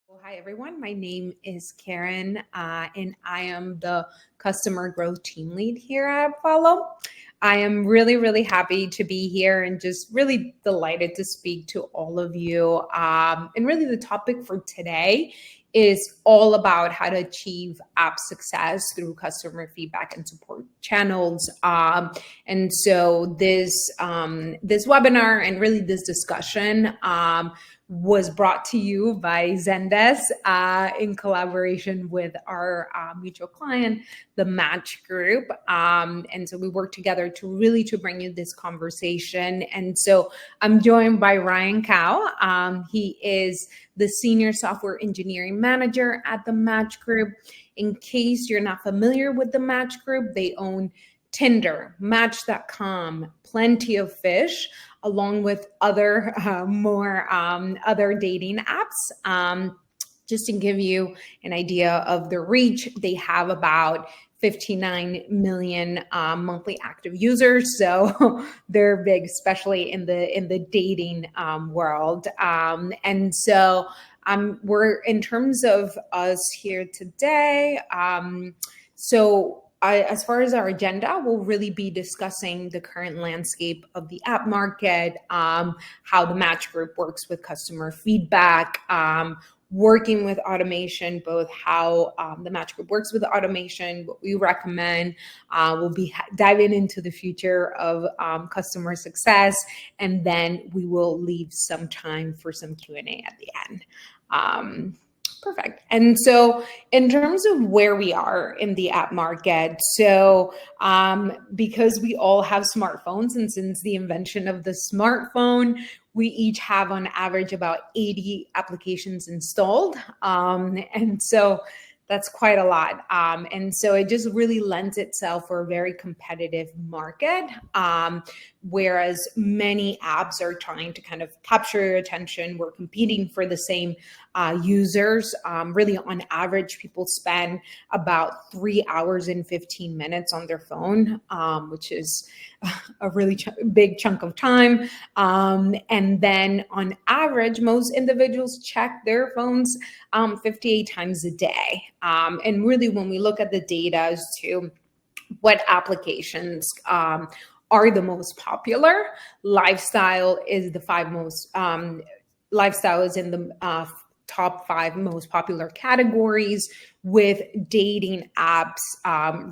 Well, hi, everyone. My name is Karen, and I am the customer growth team lead here at AppFollow. I am really, really happy to be here and just really delighted to speak to all of you. And really, the topic for today is all about how to achieve app success through customer feedback and support channels. And so this webinar and really this discussion was brought to you by Zendesk in collaboration with our mutual client, the Match Group. And so we work together to bring you this conversation. And so I'm joined by Ryan Cow. He is the Senior Software Engineering Manager at the Match Group. In case you're not familiar with the Match Group, they own Tinder, Match.com, Plenty of Fish, along with other other dating apps. Just to give you an idea of the reach, they have about 59 million monthly active users, so they're big, especially in the dating world. And so we're in terms of us here today. As far as our agenda, we'll really be discussing the current landscape of the app market, how the Match Group works with customer feedback, working with automation, both how the Match Group works with automation, what we recommend. We'll be diving into the future of customer success, and then we will leave some time for some Q&A at the end. Perfect. And so in terms of where we are in the app market, so because we all have smartphones, and since the invention of the smartphone, we each have on average about 80 applications installed. And so that's quite a lot. And so it just really lends itself for a very competitive market, whereas many apps are trying to kind of capture your attention. We're competing for the same users. Really, on average, people spend about 3 hours and 15 minutes on their phone, which is a really big chunk of time. And then on average, most individuals check their phones 58 times a day. And really, when we look at the data as to what applications are the most popular, lifestyle is lifestyle is in the top 5 most popular categories, with dating apps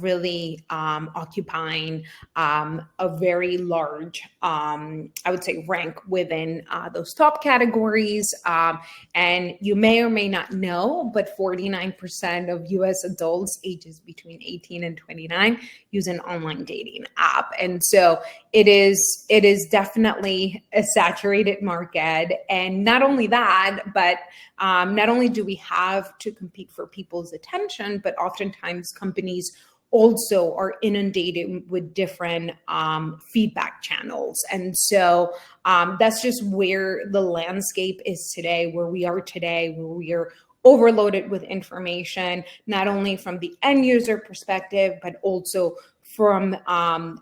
really occupying a very large, I would say, rank within those top categories. And you may or may not know, but 49% of US adults ages between 18 and 29 use an online dating app. And so it is definitely a saturated market. And not only that, but not only do we have to compete for people's attention, but oftentimes companies also are inundated with different feedback channels. And so that's just where the landscape is today, where we are today, where we are overloaded with information, not only from the end user perspective, but also from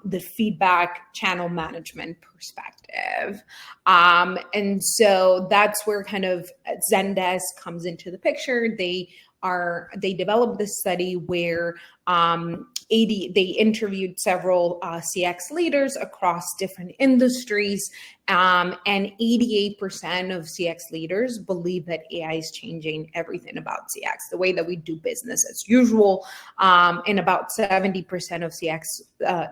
the feedback channel management perspective. And so that's where kind of Zendesk comes into the picture. They developed this study where they interviewed several CX leaders across different industries, and 88% of CX leaders believe that AI is changing everything about CX, the way that we do business as usual. And about 70% of CX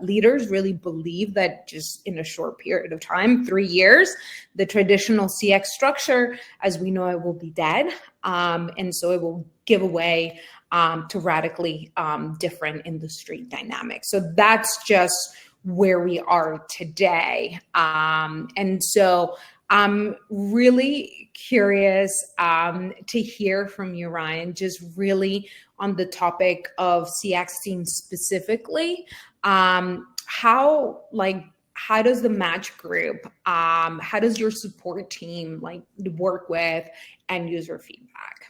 leaders really believe that just in a short period of time, 3 years, the traditional CX structure, as we know it, will be dead. And so it will give away to radically different industry dynamics. So that's just where we are today. And so I'm really curious to hear from you, Ryan, just really on the topic of CX teams specifically. How does the Match Group, how does your support team work with end user feedback?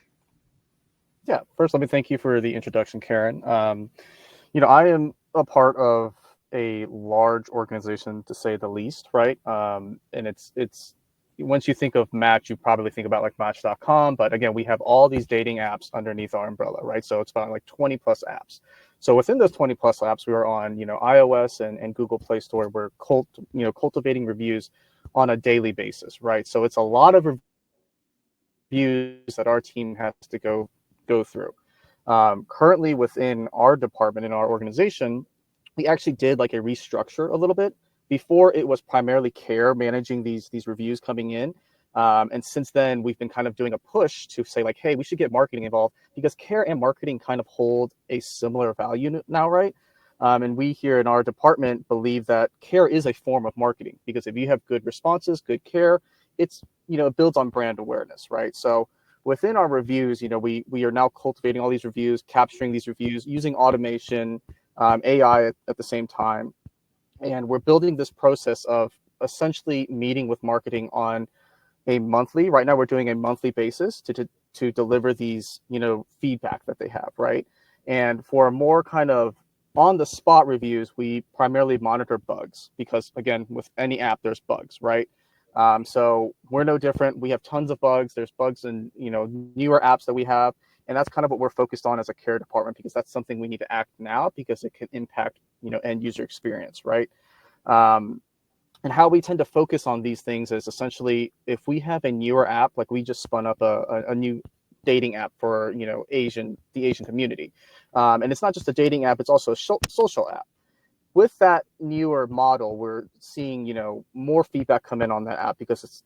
Yeah, first, let me thank you for the introduction, Karen. I am a part of a large organization, to say the least, right? And it's once you think of Match, you probably think about like Match.com. But again, we have all these dating apps underneath our umbrella, right? So it's about like 20 plus apps. So within those 20 plus apps, we are on, iOS and Google Play Store. We're cultivating reviews on a daily basis, right? So it's a lot of reviews that our team has to go through. Currently within our department, in our organization, we actually did like a restructure a little bit. Before, it was primarily care managing these reviews coming in. And since then, we've been kind of doing a push to say like, hey, we should get marketing involved, because care and marketing kind of hold a similar value now, right? And we here in our department believe that care is a form of marketing, because if you have good responses, good care, it builds on brand awareness, right? So within our reviews, we are now cultivating all these reviews, capturing these reviews using automation, AI at the same time. And we're building this process of essentially meeting with marketing on right now we're doing a monthly basis to deliver these, feedback that they have, right? And for more kind of on the spot reviews, we primarily monitor bugs, because again, with any app, there's bugs, right? So we're no different. We have tons of bugs. There's bugs in, newer apps that we have. And that's kind of what we're focused on as a care department, because that's something we need to act now, because it can impact, end user experience, right? And how we tend to focus on these things is essentially, if we have a newer app, like we just spun up a new dating app for, the Asian community. And it's not just a dating app, it's also a social app. With that newer model, we're seeing, more feedback come in on that app, because it's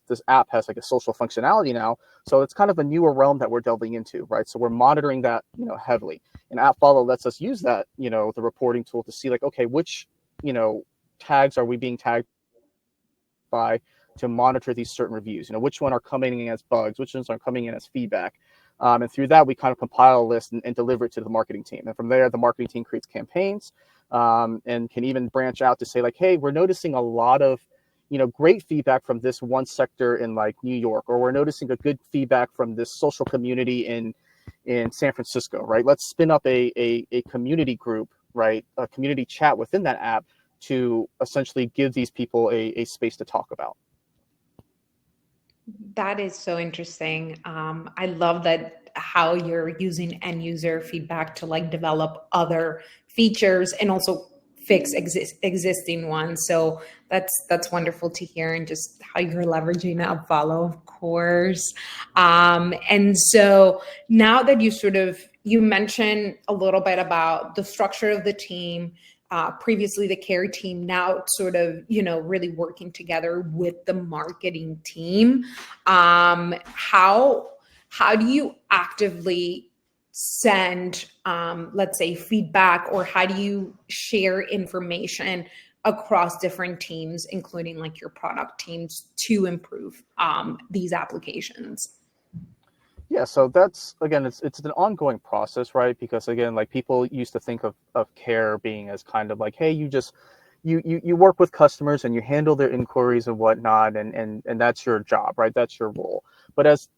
this app has like a social functionality now. So it's kind of a newer realm that we're delving into, right? So we're monitoring that, heavily. And AppFollow lets us use that, the reporting tool to see like, okay, which, tags are we being tagged by to monitor these certain reviews? Which one are coming in as bugs, which ones are coming in as feedback? And through that, we kind of compile a list and deliver it to the marketing team. And from there, the marketing team creates campaigns, and can even branch out to say like, hey, we're noticing a lot of, great feedback from this one sector in like New York, or we're noticing a good feedback from this social community in San Francisco, right? Let's spin up a community group, right? A community chat within that app to essentially give these people a space to talk about. That is so interesting. I love that how you're using end user feedback to like develop other features and also fix existing ones. So that's wonderful to hear, and just how you're leveraging AppFollow, of course. And so now that you mentioned a little bit about the structure of the team, previously the care team, now sort of, really working together with the marketing team. How do you actively send, let's say, feedback, or how do you share information across different teams, including like your product teams, to improve these applications? Yeah, so that's, again, it's an ongoing process, right? Because again, like people used to think of care being as kind of like, hey, you work with customers and you handle their inquiries and whatnot, and that's your job, right? That's your role. But as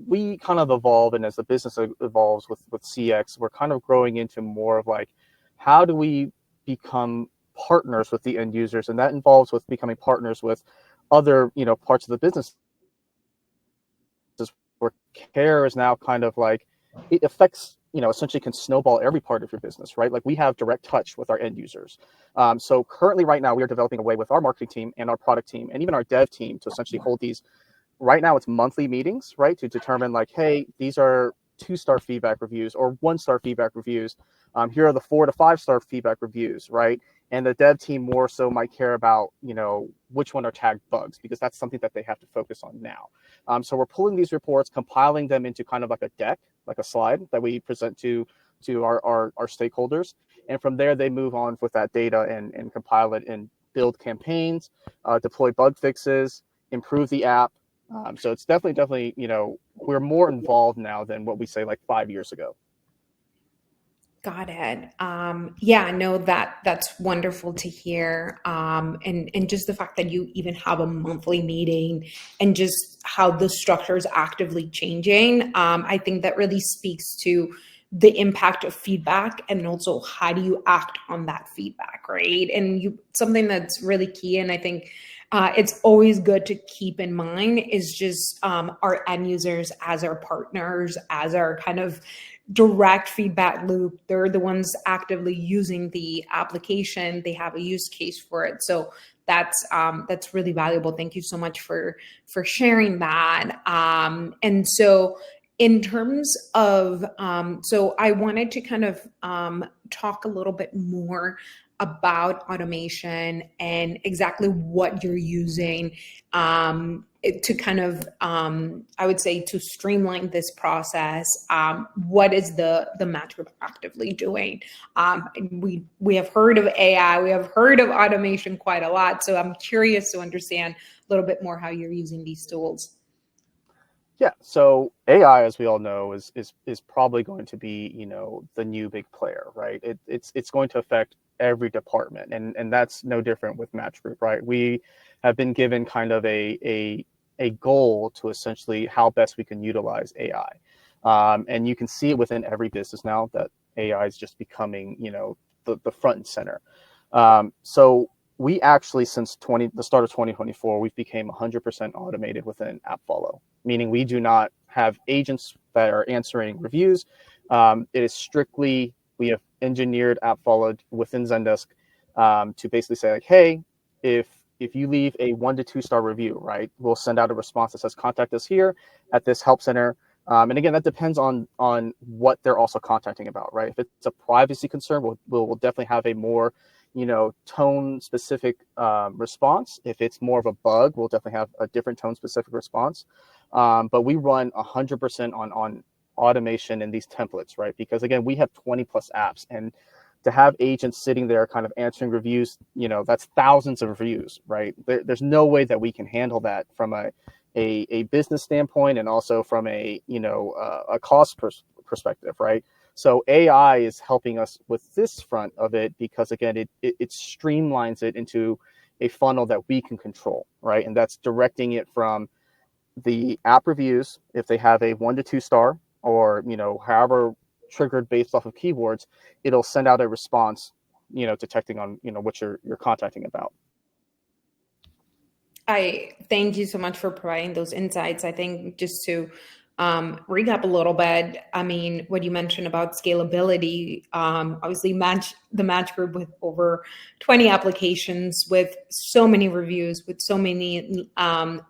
we kind of evolve, and as the business evolves with CX, we're kind of growing into more of like, how do we become partners with the end users? And that involves with becoming partners with other, parts of the business, where care is now kind of like, it affects, essentially can snowball every part of your business, right? Like we have direct touch with our end users. So currently right now we are developing a way with our marketing team and our product team and even our dev team to essentially hold these, right now it's monthly meetings, right? To determine like, hey, these are 2-star feedback reviews or 1-star feedback reviews. Here are the 4 to 5-star feedback reviews, right? And the dev team more so might care about, which one are tagged bugs, because that's something that they have to focus on now. So we're pulling these reports, compiling them into kind of like a deck, like a slide that we present to our stakeholders. And from there, they move on with that data and compile it and build campaigns, deploy bug fixes, improve the app. So it's definitely, we're more involved now than what we say like 5 years ago. Got it. Yeah, no, that's wonderful to hear. And just the fact that you even have a monthly meeting, and just how the structure is actively changing. I think that really speaks to the impact of feedback, and also how do you act on that feedback, right? And something that's really key, and I think it's always good to keep in mind is just our end users as our partners, as our kind of direct feedback loop. They're the ones actively using the application. They have a use case for it. So that's really valuable. Thank you so much for sharing that. And so in terms of so I wanted to kind of talk a little bit more about automation and exactly what you're using to kind of I would say to streamline this process. What is the match group actively doing? We have heard of AI, we have heard of automation quite a lot, so I'm curious to understand a little bit more how you're using these tools. Yeah, so AI, as we all know, is probably going to be, the new big player, right? It's going to affect every department, and that's no different with Match Group, right? We have been given kind of a goal to essentially how best we can utilize AI, and you can see it within every business now that AI is just becoming, the front and center. So we actually, since the start of 2024, we've became 100% automated within AppFollow, meaning we do not have agents that are answering reviews. It is strictly, we have engineered AppFollow within Zendesk to basically say like, hey, if you leave a 1 to 2 star review, right, we'll send out a response that says contact us here at this help center. And again, that depends on what they're also contacting about, right? If it's a privacy concern, we'll definitely have a more tone specific response. If it's more of a bug, we'll definitely have a different tone specific response. But we run 100% on automation in these templates, right? Because again, we have 20 plus apps, and to have agents sitting there kind of answering reviews, that's thousands of reviews, right? There's no way that we can handle that from a business standpoint, and also from a cost perspective, right? So AI is helping us with this front of it because again, it streamlines it into a funnel that we can control, right? And that's directing it from the app reviews, if they have a 1 to 2 star, or however triggered based off of keywords, it'll send out a response, detecting on what you're contacting about. I thank you so much for providing those insights. I think just to recap a little bit, I mean, what you mentioned about scalability, obviously the match group with over 20 applications, with so many reviews, with so many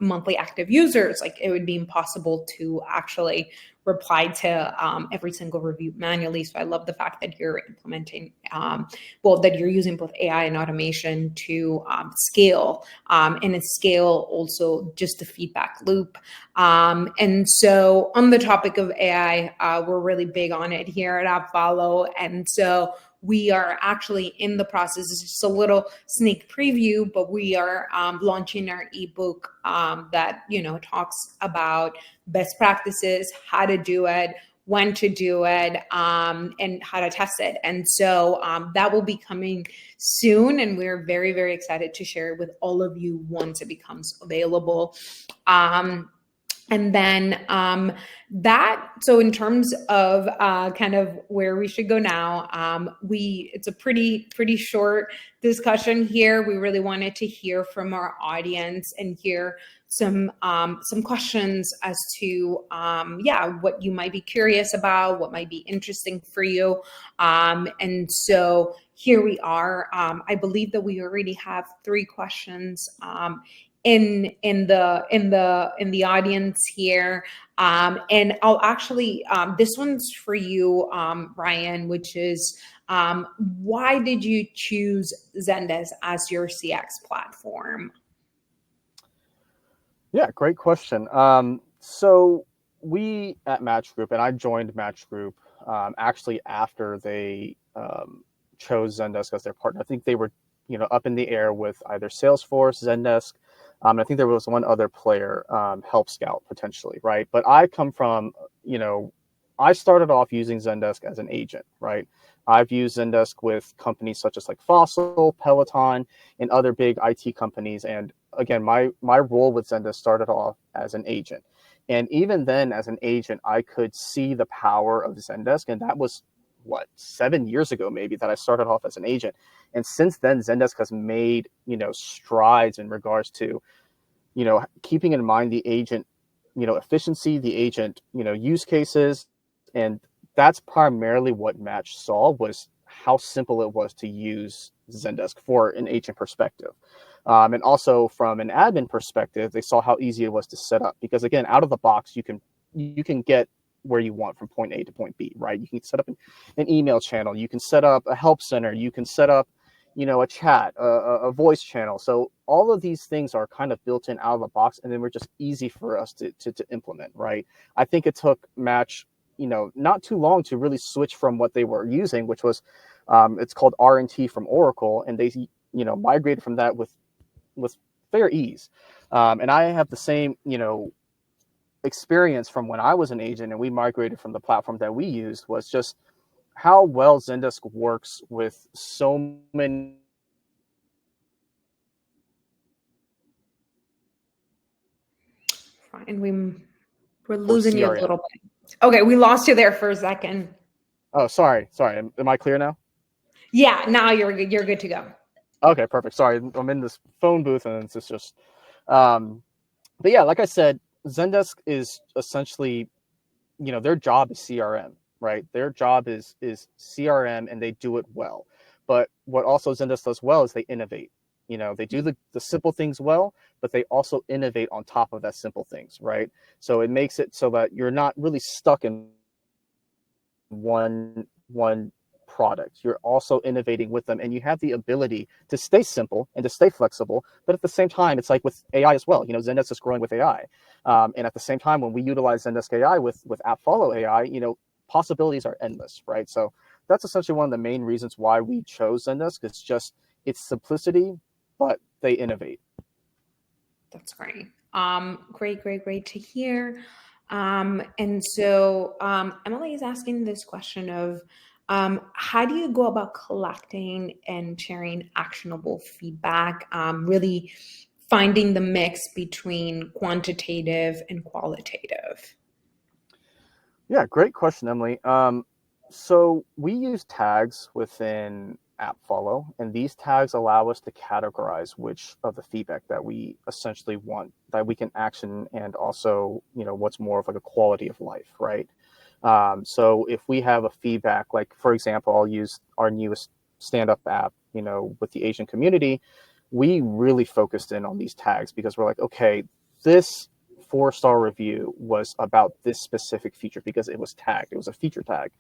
monthly active users, like it would be impossible to actually reply to every single review manually. So I love the fact that you're implementing, that you're using both AI and automation to scale, and scale also just the feedback loop. And so on the topic of AI, we're really big on it here at AppFollow. And so we are actually in the process, it's just a little sneak preview, but we are launching our ebook that talks about best practices, how to do it, when to do it, and how to test it. And so that will be coming soon, and we're very, very excited to share it with all of you once it becomes available. And then so in terms of kind of where we should go now, it's a pretty short discussion here. We really wanted to hear from our audience and hear some questions as to what you might be curious about, what might be interesting for you. And so here we are. I believe that we already have 3 questions in the audience here, and I'll actually this one's for you, Ryan, which is why did you choose Zendesk as your CX platform? Yeah, great question. So we at Match Group, and I joined Match Group actually after they chose Zendesk as their partner. I think they were up in the air with either Salesforce, Zendesk. I think there was one other player, Help Scout potentially, right? But I come from, I started off using Zendesk as an agent, right? I've used Zendesk with companies such as like Fossil, Peloton, and other big IT companies. And again, my role with Zendesk started off as an agent. And even then, as an agent, I could see the power of Zendesk, and that was what, 7 years ago maybe, that I started off as an agent. And since then, Zendesk has made, strides in regards to, keeping in mind the agent, efficiency, the agent, use cases. And that's primarily what Match saw, was how simple it was to use Zendesk for an agent perspective. And also from an admin perspective, they saw how easy it was to set up, because again, out of the box, you can get where you want from point A to point B, right? You can set up an email channel, you can set up a help center, you can set up, a chat, a voice channel. So all of these things are kind of built in out of the box, and then we're just easy for us to implement, right? I think it took Match, not too long to really switch from what they were using, which was, it's called R&T from Oracle, and they, migrated from that with fair ease. And I have the same, experience from when I was an agent and we migrated from the platform that we used, was just how well Zendesk works with so many. Fine. We're For losing you a CRM. little bit. Okay, we lost you there for a second. Oh, sorry. Am I clear now? Yeah, now you're good. You're good to go. Okay, perfect. Sorry, I'm in this phone booth and it's just, but yeah, like I said, Zendesk is essentially, their job is CRM, right? Their job is CRM, and they do it well. But what also Zendesk does well is they innovate. They do the simple things well, but they also innovate on top of that simple things, right? So it makes it so that you're not really stuck in one product. You're also innovating with them, and you have the ability to stay simple and to stay flexible. But at the same time, it's like with AI as well. Zendesk is growing with AI, and at the same time, when we utilize Zendesk AI with AppFollow AI, possibilities are endless, right? So that's essentially one of the main reasons why we chose Zendesk. It's just its simplicity, but they innovate. That's great. Great to hear. And so Emily is asking this question of how do you go about collecting and sharing actionable feedback, really finding the mix between quantitative and qualitative? Yeah, great question, Emily. So we use tags within AppFollow, and these tags allow us to categorize which of the feedback that we essentially want, that we can action, and also, what's more of like a quality of life, right? So if we have a feedback, like for example, I'll use our newest stand-up app, with the Asian community, we really focused in on these tags because we're like, okay, this 4-star review was about this specific feature because it was tagged. It was a feature tag.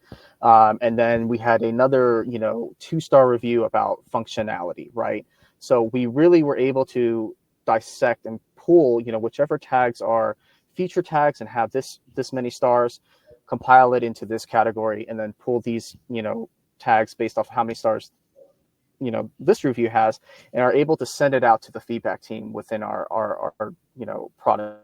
And then we had another, 2-star review about functionality, right? So we really were able to dissect and pull, whichever tags are feature tags and have this many stars, compile it into this category, and then pull these, tags based off how many stars, this review has, and are able to send it out to the feedback team within our product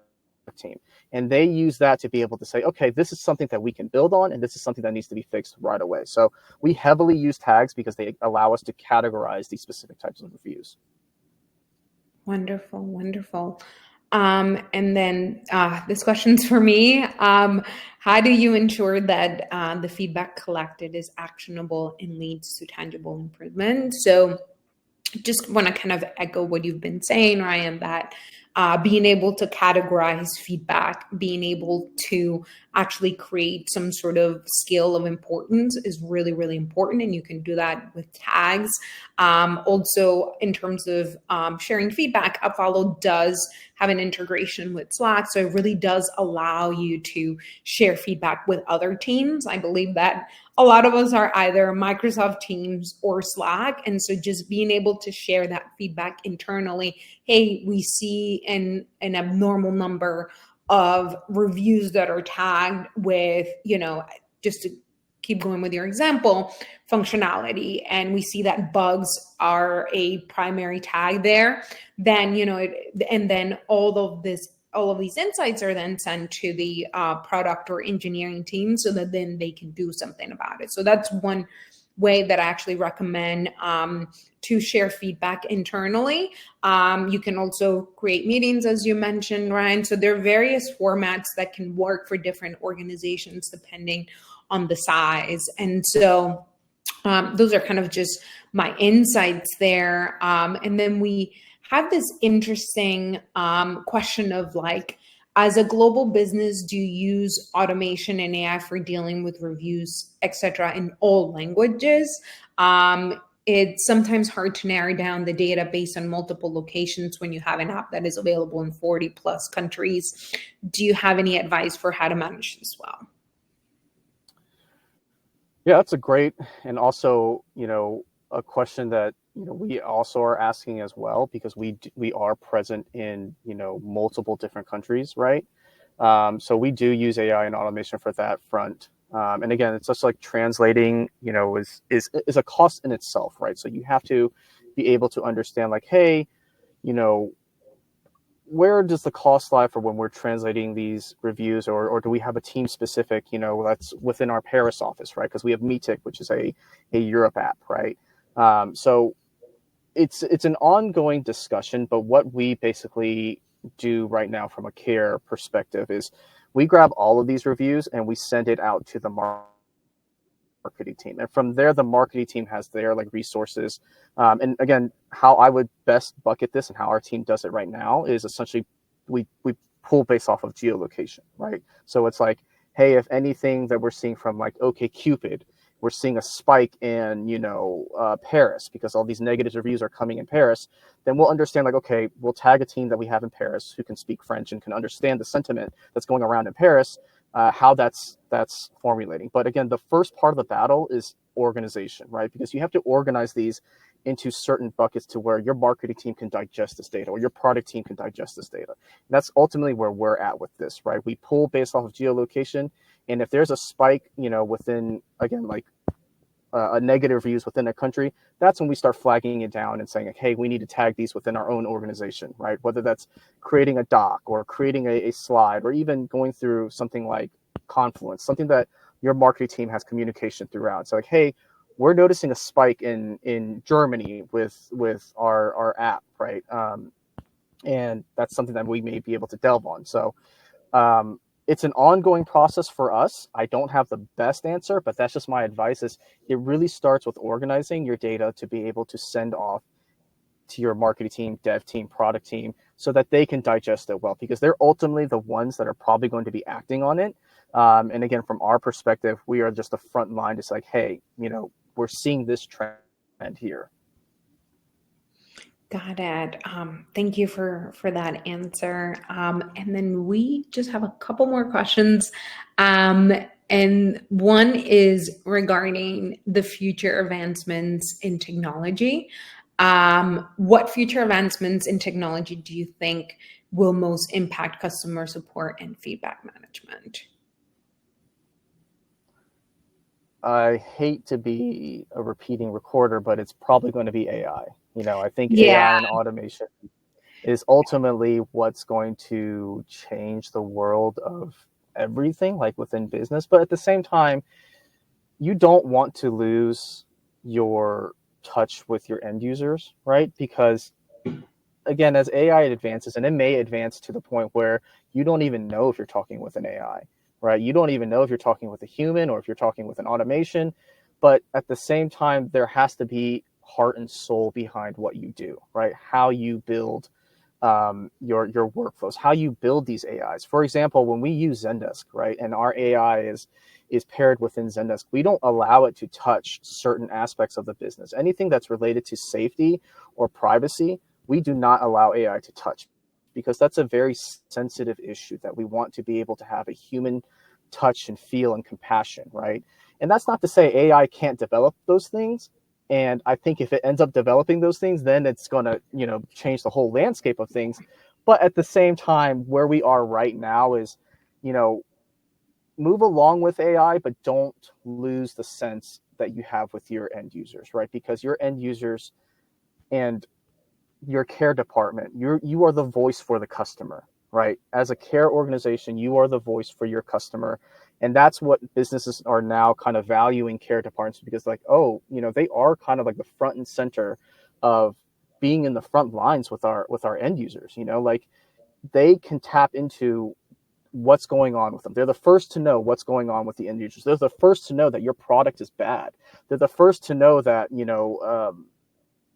team. And they use that to be able to say, okay, this is something that we can build on, and this is something that needs to be fixed right away. So we heavily use tags because they allow us to categorize these specific types of reviews. Wonderful. And then this question's for me. How do you ensure that the feedback collected is actionable and leads to tangible improvement? So just want to kind of echo what you've been saying, Ryan, that being able to categorize feedback, being able to actually create some sort of scale of importance is really important. And you can do that with tags. Also, in terms of sharing feedback, AppFollow does have an integration with Slack. So it really does allow you to share feedback with other teams. I believe that a lot of us are either Microsoft Teams or Slack. And so just being able to share that feedback internally, hey, we see an abnormal number of reviews that are tagged with, just to keep going with your example, functionality, and we see that bugs are a primary tag there, then, and then all of these insights are then sent to the product or engineering team so that then they can do something about it. So that's one way that I actually recommend to share feedback internally. You can also create meetings, as you mentioned, Ryan. So there are various formats that can work for different organizations depending on the size. And so those are kind of just my insights there. And then we have this interesting question of like, as a global business, do you use automation and AI for dealing with reviews, etc., in all languages? It's sometimes hard to narrow down the data based on multiple locations when you have an app that is available in 40 plus countries. Do you have any advice for how to manage this well? Yeah, that's a great, and also, a question that, we also are asking as well, because we are present in, multiple different countries, right? So we do use AI and automation for that front. And again, it's just like translating, is a cost in itself, right? So you have to be able to understand like, hey, you know, where does the cost lie for when we're translating these reviews, or do we have a team specific, that's within our Paris office, right? Because we have Meetic, which is a Europe app, right? So it's an ongoing discussion, but what we basically do right now from a care perspective is we grab all of these reviews and we send it out to the marketing team, and from there the marketing team has their like resources. And again, how I would best bucket this and how our team does it right now is essentially we pull based off of geolocation, right? So it's like, hey, if anything that we're seeing from like OkCupid, we're seeing a spike in Paris because all these negative reviews are coming in Paris, then we'll understand like, okay, we'll tag a team that we have in Paris who can speak French and can understand the sentiment that's going around in Paris, how that's formulating. But again, the first part of the battle is organization, right? Because you have to organize these into certain buckets to where your marketing team can digest this data or your product team can digest this data. And that's ultimately where we're at with this, right? We pull based off of geolocation, and if there's a spike, within, again, like a negative reviews within a country, that's when we start flagging it down and saying, like, hey, we need to tag these within our own organization, right? Whether that's creating a doc or creating a slide, or even going through something like Confluence, something that your marketing team has communication throughout. So like, hey, we're noticing a spike in Germany with our app, right? And that's something that we may be able to delve on. So it's an ongoing process for us. I don't have the best answer, but that's just my advice. Is it really starts with organizing your data to be able to send off to your marketing team, dev team, product team, so that they can digest it well, because they're ultimately the ones that are probably going to be acting on it. And again, from our perspective, we are just the front line. It's like, hey, we're seeing this trend here. Got it. Thank you for that answer. And then we just have a couple more questions. And one is regarding the future advancements in technology. What future advancements in technology do you think will most impact customer support and feedback management? I hate to be a repeating recorder, but it's probably going to be AI. I think Yeah. AI and automation is ultimately what's going to change the world of everything, like within business. But at the same time, you don't want to lose your touch with your end users, right? Because again, as AI advances, and it may advance to the point where you don't even know if you're talking with an AI, right? You don't even know if you're talking with a human or if you're talking with an automation. But at the same time, there has to be heart and soul behind what you do, right? How you build your workflows, how you build these AIs. For example, when we use Zendesk, right, and our AI is paired within Zendesk, we don't allow it to touch certain aspects of the business. Anything that's related to safety or privacy, we do not allow AI to touch, because that's a very sensitive issue that we want to be able to have a human touch and feel and compassion, right? And that's not to say AI can't develop those things. And I think if it ends up developing those things, then it's going to, change the whole landscape of things. But at the same time, where we are right now is, you know, move along with AI, but don't lose the sense that you have with your end users, right? Because your end users and your care department, you are the voice for the customer, right? As a care organization, you are the voice for your customer. And that's what businesses are now kind of valuing care departments, because like, oh, they are kind of like the front and center of being in the front lines with our end users, like they can tap into what's going on with them. They're the first to know what's going on with the end users. They're the first to know that your product is bad. They're the first to know that,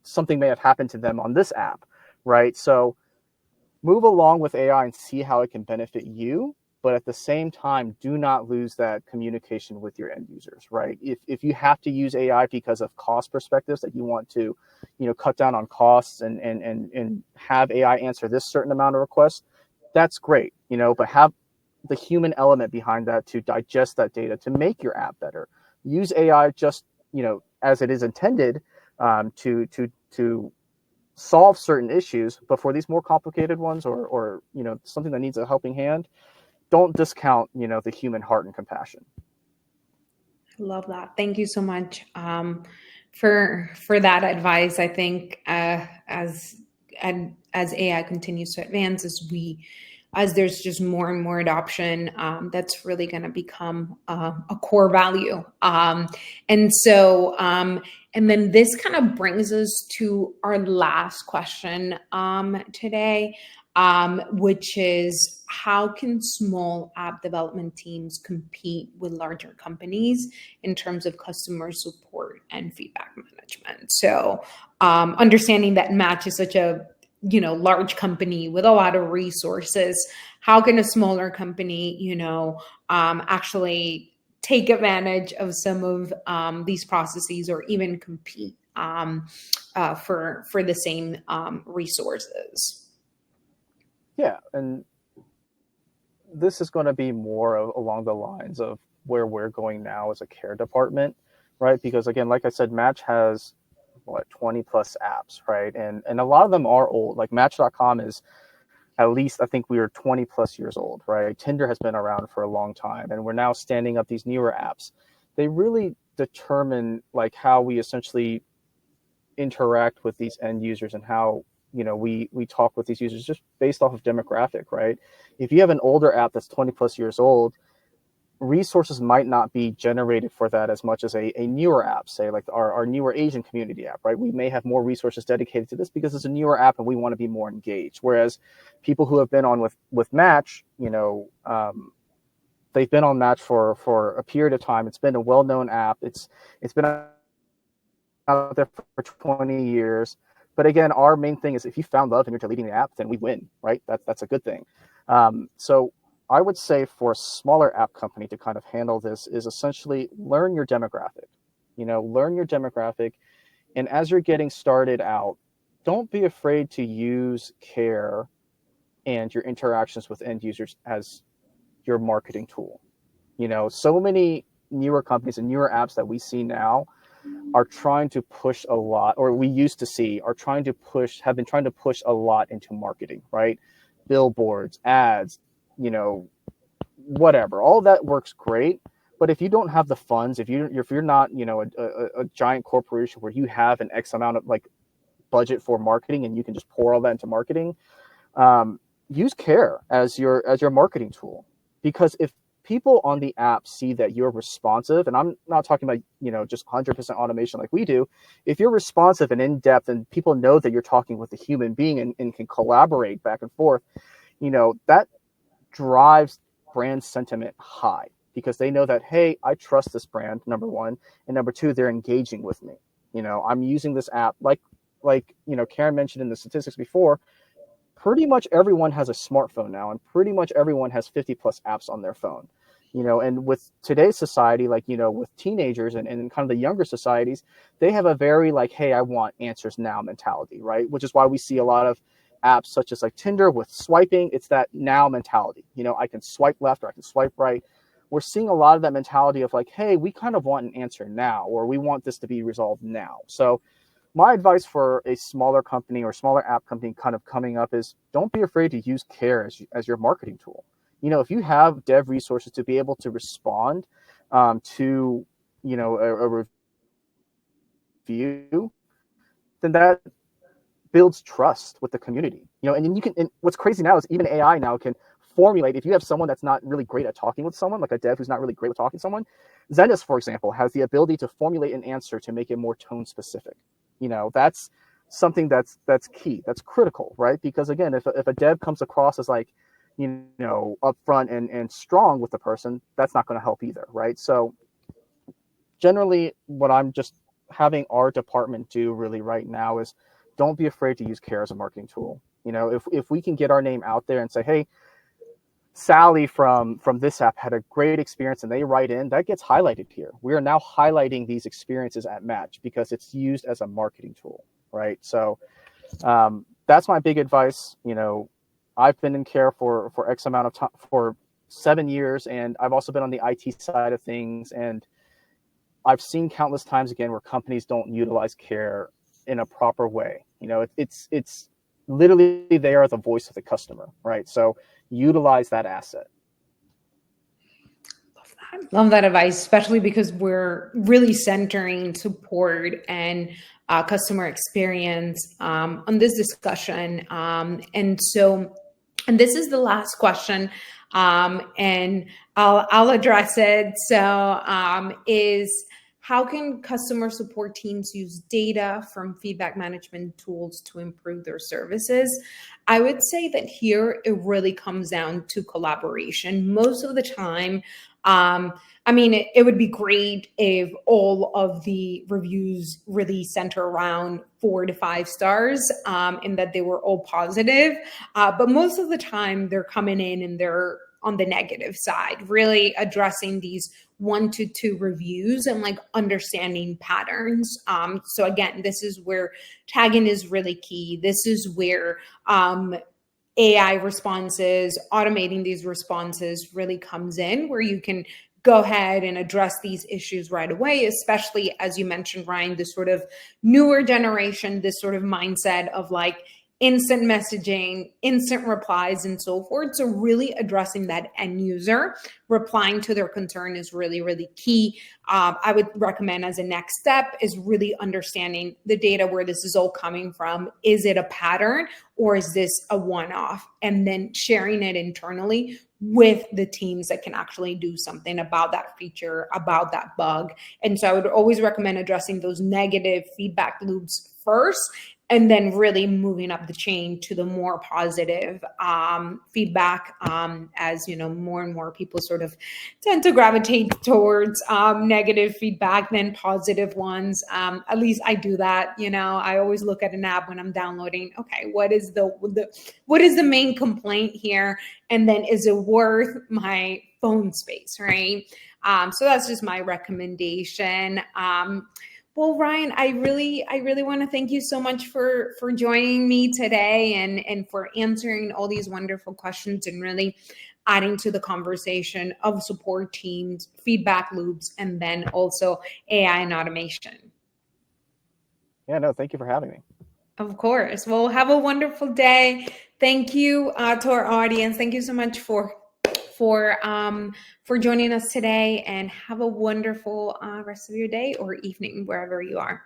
something may have happened to them on this app, right? So move along with AI and see how it can benefit you. But at the same time, do not lose that communication with your end users, right? If you have to use AI because of cost perspectives, that you want to, cut down on costs and have AI answer this certain amount of requests, that's great, but have the human element behind that to digest that data to make your app better. Use AI just, as it is intended, to solve certain issues, but for these more complicated ones, or something that needs a helping hand, don't discount the human heart and compassion. Love that. Thank you so much for that advice. I think as AI continues to advance, as there's just more and more adoption, that's really going to become a core value. And then this kind of brings us to our last question today, which is, how can small app development teams compete with larger companies in terms of customer support and feedback management? So understanding that Match is such a large company with a lot of resources, how can a smaller company actually take advantage of some of these processes, or even compete for the same resources? Yeah, and this is going to be more along the lines of where we're going now as a care department, right? Because again, like I said, Match has 20 plus apps, right? And a lot of them are old. Like Match.com is, at least I think we are 20 plus years old, right? Tinder has been around for a long time, and we're now standing up these newer apps. They really determine like how we essentially interact with these end users, and how we talk with these users just based off of demographic, right? If you have an older app that's 20 plus years old, resources might not be generated for that as much as a newer app, say like our newer Asian community app, right? We may have more resources dedicated to this because it's a newer app and we want to be more engaged. Whereas people who have been on with Match, they've been on Match for a period of time. It's been a well-known app. It's been out there for 20 years. But again, our main thing is, if you found love and you're deleting the app, then we win, right? That's a good thing. So I would say for a smaller app company to kind of handle this is essentially learn your demographic. Learn your demographic. And as you're getting started out, don't be afraid to use care and your interactions with end users as your marketing tool. So many newer companies and newer apps that we see now are trying to push a lot, or we used to see have been trying to push a lot into marketing, right? Billboards, ads, whatever. All that works great, but if you don't have the funds, if you're not, a giant corporation where you have an X amount of like budget for marketing and you can just pour all that into marketing, use care as your marketing tool. Because if people on the app see that you're responsive, and I'm not talking about, just 100% automation like we do. If you're responsive and in depth, and people know that you're talking with a human being and can collaborate back and forth, that drives brand sentiment high, because they know that, hey, I trust this brand, number one, and number two, they're engaging with me. I'm using this app like Karen mentioned in the statistics before. Pretty much everyone has a smartphone now, and pretty much everyone has 50 plus apps on their phone. And with today's society, like, with teenagers and kind of the younger societies, they have a very like, hey, I want answers now mentality, right? Which is why we see a lot of apps such as like Tinder with swiping. It's that now mentality. I can swipe left or I can swipe right. We're seeing a lot of that mentality of like, hey, we kind of want an answer now, or we want this to be resolved now. So my advice for a smaller company or smaller app company kind of coming up is, don't be afraid to use care as your marketing tool. If you have dev resources to be able to respond to, a review, then that builds trust with the community. And then and what's crazy now is even AI now can formulate, if you have someone that's not really great at talking with someone, like a dev who's not really great with talking to someone, Zendesk, for example, has the ability to formulate an answer to make it more tone specific. That's something that's key, that's critical, right? Because again, if a dev comes across as like, upfront and strong with the person, that's not going to help either, right? So generally, what I'm just having our department do really right now is don't be afraid to use care as a marketing tool. If we can get our name out there and say, hey, Sally from this app had a great experience, and they write in, that gets highlighted here. We are now highlighting these experiences at Match because it's used as a marketing tool, right? So that's my big advice. I've been in care for X amount of time, for 7 years, and I've also been on the IT side of things, and I've seen countless times again where companies don't utilize care in a proper way. It's literally, they are the voice of the customer, right? So utilize that asset. Love that advice, especially because we're really centering support and customer experience on this discussion. And this is the last question, and I'll address it. So, is how can customer support teams use data from feedback management tools to improve their services? I would say that here it really comes down to collaboration. Most of the time, it would be great if all of the reviews really center around 4 to 5 stars, and that they were all positive. But most of the time they're coming in and they're on the negative side, really addressing these 1 to 2 reviews and like understanding patterns. So again, this is where tagging is really key. This is where AI responses, automating these responses really comes in, where you can go ahead and address these issues right away, especially as you mentioned, Ryan, this sort of newer generation, this sort of mindset of like instant messaging, instant replies, and so forth. So really addressing that end user, replying to their concern is really, really key. I would recommend as a next step is really understanding the data where this is all coming from. Is it a pattern or is this a one-off? And then sharing it internally with the teams that can actually do something about that feature, about that bug. And so I would always recommend addressing those negative feedback loops first, and then really moving up the chain to the more positive feedback, as more and more people sort of tend to gravitate towards negative feedback than positive ones. At least I do that. I always look at an app when I'm downloading. Okay, what is the main complaint here, and then is it worth my phone space, right? So that's just my recommendation. Well, Ryan, I really want to thank you so much for joining me today and for answering all these wonderful questions and really adding to the conversation of support teams, feedback loops, and then also AI and automation. Yeah, no, thank you for having me. Of course. Well, have a wonderful day. Thank you to our audience. Thank you so much for joining us today, and have a wonderful rest of your day or evening wherever you are.